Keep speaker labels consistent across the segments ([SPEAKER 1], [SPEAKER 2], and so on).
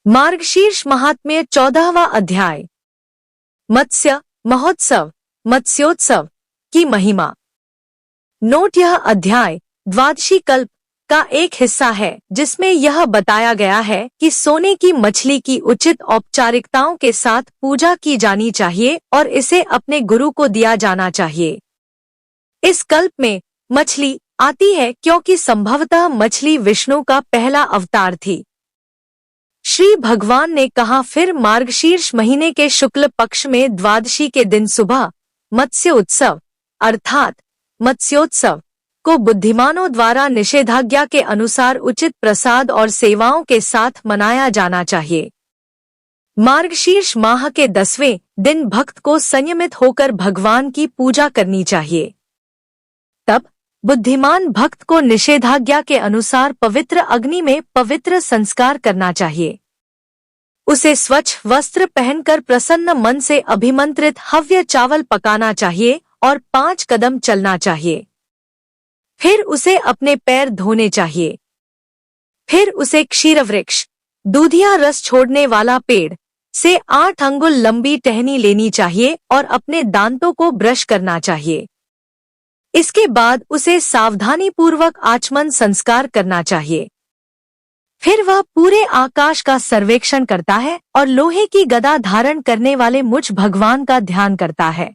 [SPEAKER 1] मार्गशीर्ष महात्म्य 14वां अध्याय। मत्स्य महोत्सव मत्स्योत्सव की महिमा। नोट, यह अध्याय द्वादशी कल्प का एक हिस्सा है जिसमें यह बताया गया है कि सोने की मछली की उचित औपचारिकताओं के साथ पूजा की जानी चाहिए और इसे अपने गुरु को दिया जाना चाहिए। इस कल्प में मछली आती है क्योंकि संभवतः मछली विष्णु का पहला अवतार थी। श्री भगवान ने कहा, फिर मार्गशीर्ष महीने के शुक्ल पक्ष में द्वादशी के दिन सुबह मत्स्य उत्सव अर्थात मत्स्योत्सव को बुद्धिमानों द्वारा निषेधाज्ञा के अनुसार उचित प्रसाद और सेवाओं के साथ मनाया जाना चाहिए। मार्गशीर्ष माह के 10वें दिन भक्त को संयमित होकर भगवान की पूजा करनी चाहिए। तब बुद्धिमान भक्त को निषेधाज्ञा के अनुसार पवित्र अग्नि में पवित्र संस्कार करना चाहिए। उसे स्वच्छ वस्त्र पहनकर प्रसन्न मन से अभिमंत्रित हव्य चावल पकाना चाहिए और 5 कदम चलना चाहिए। फिर उसे अपने पैर धोने चाहिए। फिर उसे क्षीरवृक्ष दूधिया रस छोड़ने वाला पेड़ से 8 अंगुल लंबी टहनी लेनी चाहिए और अपने दांतों को ब्रश करना चाहिए। इसके बाद उसे सावधानी पूर्वक आचमन संस्कार करना चाहिए। फिर वह पूरे आकाश का सर्वेक्षण करता है और लोहे की गदा धारण करने वाले मुझ भगवान का ध्यान करता है।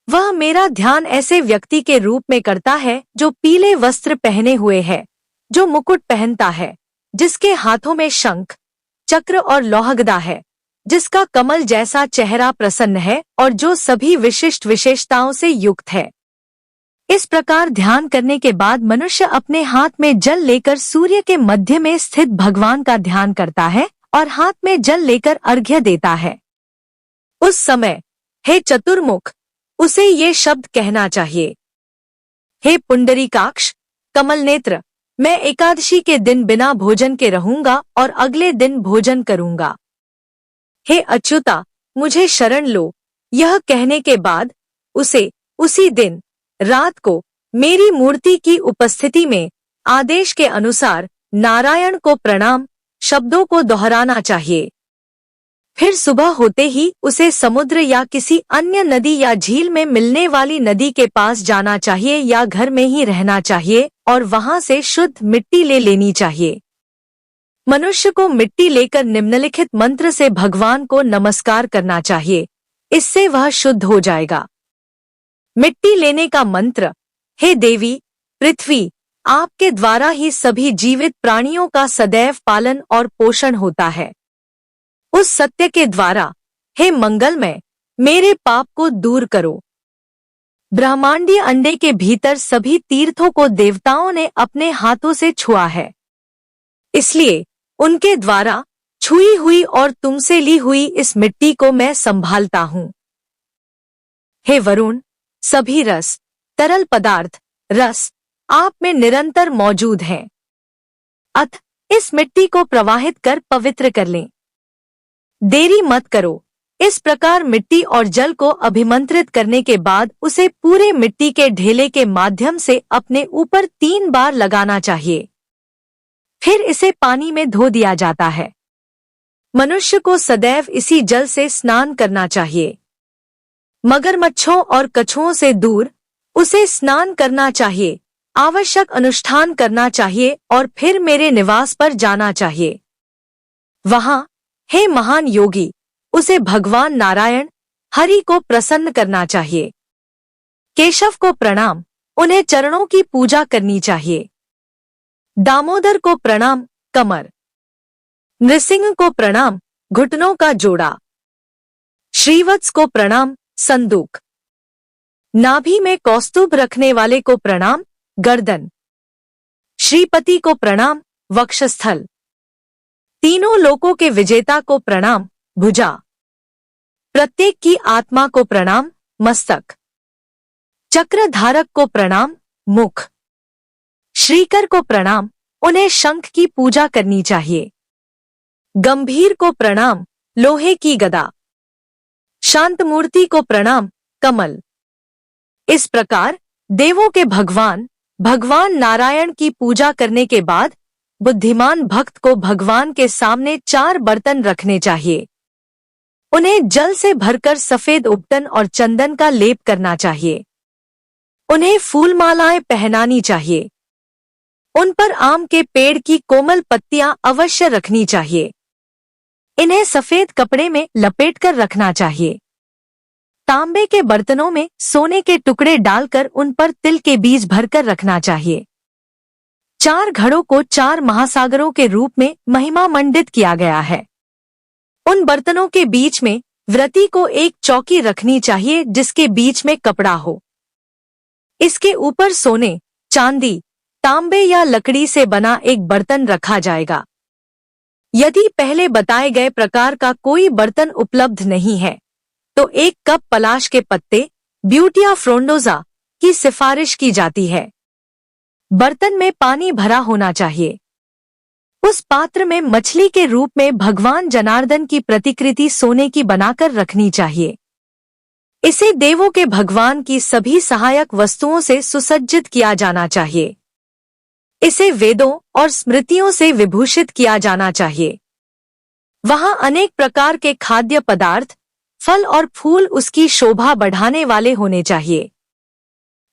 [SPEAKER 1] वह मेरा ध्यान ऐसे व्यक्ति के रूप में करता है जो पीले वस्त्र पहने हुए है, जो मुकुट पहनता है, जिसके हाथों में शंख चक्र और लौहगदा है, जिसका कमल जैसा चेहरा प्रसन्न है और जो सभी विशिष्ट विशेषताओं से युक्त है। इस प्रकार ध्यान करने के बाद मनुष्य अपने हाथ में जल लेकर सूर्य के मध्य में स्थित भगवान का ध्यान करता है और हाथ में जल लेकर अर्घ्य देता है। उस समय हे चतुर्मुख उसे ये शब्द कहना चाहिए, हे पुंडरीकाक्ष कमल नेत्र, मैं एकादशी के दिन बिना भोजन के रहूंगा और अगले दिन भोजन करूंगा। हे अच्युता मुझे शरण लो। यह कहने के बाद उसे उसी दिन रात को मेरी मूर्ति की उपस्थिति में आदेश के अनुसार नारायण को प्रणाम शब्दों को दोहराना चाहिए। फिर सुबह होते ही उसे समुद्र या किसी अन्य नदी या झील में मिलने वाली नदी के पास जाना चाहिए या घर में ही रहना चाहिए और वहां से शुद्ध मिट्टी ले लेनी चाहिए। मनुष्य को मिट्टी लेकर निम्नलिखित मंत्र से भगवान को नमस्कार करना चाहिए, इससे वह शुद्ध हो जाएगा। मिट्टी लेने का मंत्र, हे देवी पृथ्वी, आपके द्वारा ही सभी जीवित प्राणियों का सदैव पालन और पोषण होता है। उस सत्य के द्वारा, हे मंगलमय, मेरे पाप को दूर करो। ब्रह्मांडीय अंडे के भीतर सभी तीर्थों को देवताओं ने अपने हाथों से छुआ है, इसलिए उनके द्वारा छुई हुई और तुमसे ली हुई इस मिट्टी को मैं संभालता हूँ। हे वरुण, सभी रस तरल पदार्थ रस आप में निरंतर मौजूद हैं, अतः इस मिट्टी को प्रवाहित कर पवित्र कर लें। देरी मत करो। इस प्रकार मिट्टी और जल को अभिमंत्रित करने के बाद उसे पूरे मिट्टी के ढेले के माध्यम से अपने ऊपर 3 बार लगाना चाहिए। फिर इसे पानी में धो दिया जाता है। मनुष्य को सदैव इसी जल से स्नान करना चाहिए। मगरमच्छों और कछुओं से दूर उसे स्नान करना चाहिए, आवश्यक अनुष्ठान करना चाहिए और फिर मेरे निवास पर जाना चाहिए। वहां, हे महान योगी, उसे भगवान नारायण हरि को प्रसन्न करना चाहिए। केशव को प्रणाम, उन्हें चरणों की पूजा करनी चाहिए। दामोदर को प्रणाम, कमर। नृसिंह को प्रणाम, घुटनों का जोड़ा। श्रीवत्स को प्रणाम, संदूक। नाभि में कौस्तुभ रखने वाले को प्रणाम, गर्दन। श्रीपति को प्रणाम, वक्षस्थल। तीनों लोकों के विजेता को प्रणाम, भुजा। प्रत्येक की आत्मा को प्रणाम, मस्तक। चक्रधारक को प्रणाम, मुख। श्रीकर को प्रणाम, उन्हें शंख की पूजा करनी चाहिए। गंभीर को प्रणाम, लोहे की गदा। शांत मूर्ति को प्रणाम, कमल। इस प्रकार देवों के भगवान नारायण की पूजा करने के बाद बुद्धिमान भक्त को भगवान के सामने 4 बर्तन रखने चाहिए। उन्हें जल से भरकर सफेद उपटन और चंदन का लेप करना चाहिए। उन्हें फूलमालाएं पहनानी चाहिए। उन पर आम के पेड़ की कोमल पत्तियां अवश्य रखनी चाहिए। इन्हें सफेद कपड़े में लपेटकर रखना चाहिए। तांबे के बर्तनों में सोने के टुकड़े डालकर उन पर तिल के बीज भरकर रखना चाहिए। 4 घड़ों को 4 महासागरों के रूप में महिमा मंडित किया गया है। उन बर्तनों के बीच में व्रती को एक चौकी रखनी चाहिए जिसके बीच में कपड़ा हो। इसके ऊपर सोने, चांदी, तांबे या लकड़ी से बना एक बर्तन रखा जाएगा। यदि पहले बताए गए प्रकार का कोई बर्तन उपलब्ध नहीं है तो 1 कप पलाश के पत्ते ब्यूटिया फ्रोंडोजा की सिफारिश की जाती है। बर्तन में पानी भरा होना चाहिए। उस पात्र में मछली के रूप में भगवान जनार्दन की प्रतिकृति सोने की बनाकर रखनी चाहिए। इसे देवों के भगवान की सभी सहायक वस्तुओं से सुसज्जित किया जाना चाहिए। इसे वेदों और स्मृतियों से विभूषित किया जाना चाहिए। वहां अनेक प्रकार के खाद्य पदार्थ, फल और फूल उसकी शोभा बढ़ाने वाले होने चाहिए।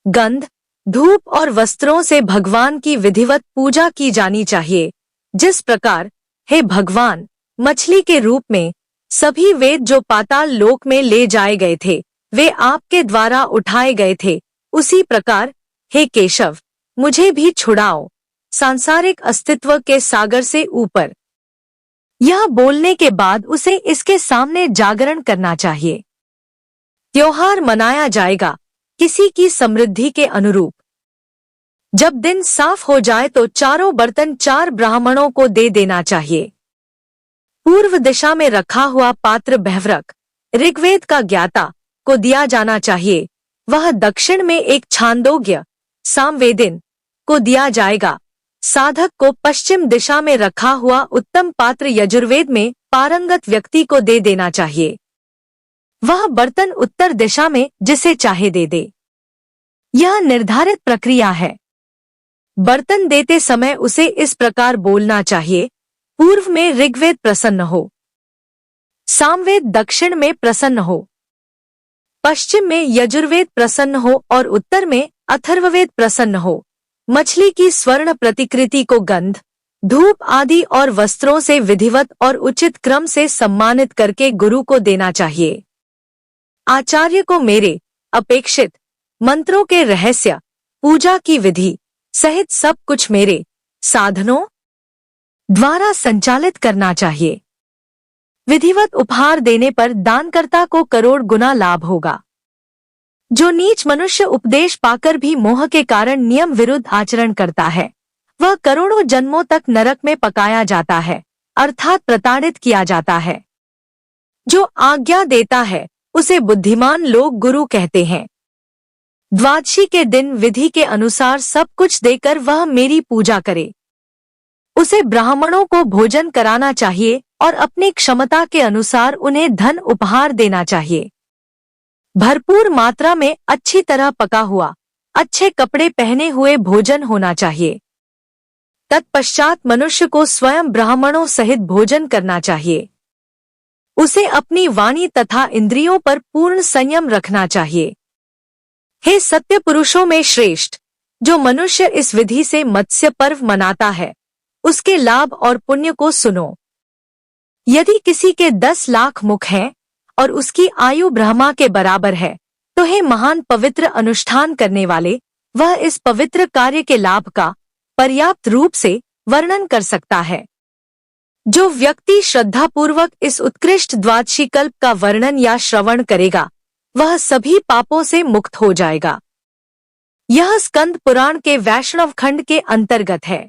[SPEAKER 1] गंध, धूप और वस्त्रों से भगवान की विधिवत पूजा की जानी चाहिए। जिस प्रकार, हे भगवान, मछली के रूप में सभी वेद जो पाताल लोक में ले जाए गए थे वे आपके द्वारा उठाए गए थे, उसी प्रकार हे केशव, मुझे भी छुड़ाओ सांसारिक अस्तित्व के सागर से ऊपर। यह बोलने के बाद उसे इसके सामने जागरण करना चाहिए। त्योहार मनाया जाएगा किसी की समृद्धि के अनुरूप। जब दिन साफ हो जाए तो 4 बर्तन 4 ब्राह्मणों को दे देना चाहिए। पूर्व दिशा में रखा हुआ पात्र बहव्रक, ऋग्वेद का ज्ञाता, को दिया जाना चाहिए। वह दक्षिण में एक छांदोग्य, सामवेदिन, को दिया जाएगा। साधक को पश्चिम दिशा में रखा हुआ उत्तम पात्र यजुर्वेद में पारंगत व्यक्ति को दे देना चाहिए। वह बर्तन उत्तर दिशा में जिसे चाहे दे दे। यह निर्धारित प्रक्रिया है। बर्तन देते समय उसे इस प्रकार बोलना चाहिए, पूर्व में ऋग्वेद प्रसन्न हो, सामवेद दक्षिण में प्रसन्न हो, पश्चिम में यजुर्वेद प्रसन्न हो और उत्तर में अथर्ववेद प्रसन्न हो। मछली की स्वर्ण प्रतिकृति को गंध, धूप आदि और वस्त्रों से विधिवत और उचित क्रम से सम्मानित करके गुरु को देना चाहिए। आचार्य को मेरे अपेक्षित मंत्रों के रहस्य, पूजा की विधि सहित सब कुछ मेरे साधनों द्वारा संचालित करना चाहिए। विधिवत उपहार देने पर दानकर्ता को करोड़ गुना लाभ होगा। जो नीच मनुष्य उपदेश पाकर भी मोह के कारण नियम विरुद्ध आचरण करता है वह करोड़ों जन्मों तक नरक में पकाया जाता है, अर्थात प्रताड़ित किया जाता है। जो आज्ञा देता है उसे बुद्धिमान लोग गुरु कहते हैं। द्वादशी के दिन विधि के अनुसार सब कुछ देकर वह मेरी पूजा करे। उसे ब्राह्मणों को भोजन कराना चाहिए और अपनी क्षमता के अनुसार उन्हें धन उपहार देना चाहिए। भरपूर मात्रा में अच्छी तरह पका हुआ, अच्छे कपड़े पहने हुए भोजन होना चाहिए। तत्पश्चात मनुष्य को स्वयं ब्राह्मणों सहित भोजन करना चाहिए। उसे अपनी वाणी तथा इंद्रियों पर पूर्ण संयम रखना चाहिए। हे सत्य पुरुषों में श्रेष्ठ, जो मनुष्य इस विधि से मत्स्य पर्व मनाता है उसके लाभ और पुण्य को सुनो। यदि किसी के 10 लाख मुख हैं और उसकी आयु ब्रह्मा के बराबर है तो हे महान पवित्र अनुष्ठान करने वाले, वह इस पवित्र कार्य के लाभ का पर्याप्त रूप से वर्णन कर सकता है। जो व्यक्ति श्रद्धापूर्वक इस उत्कृष्ट द्वादशी कल्प का वर्णन या श्रवण करेगा वह सभी पापों से मुक्त हो जाएगा। यह स्कंद पुराण के वैष्णव खंड के अंतर्गत है।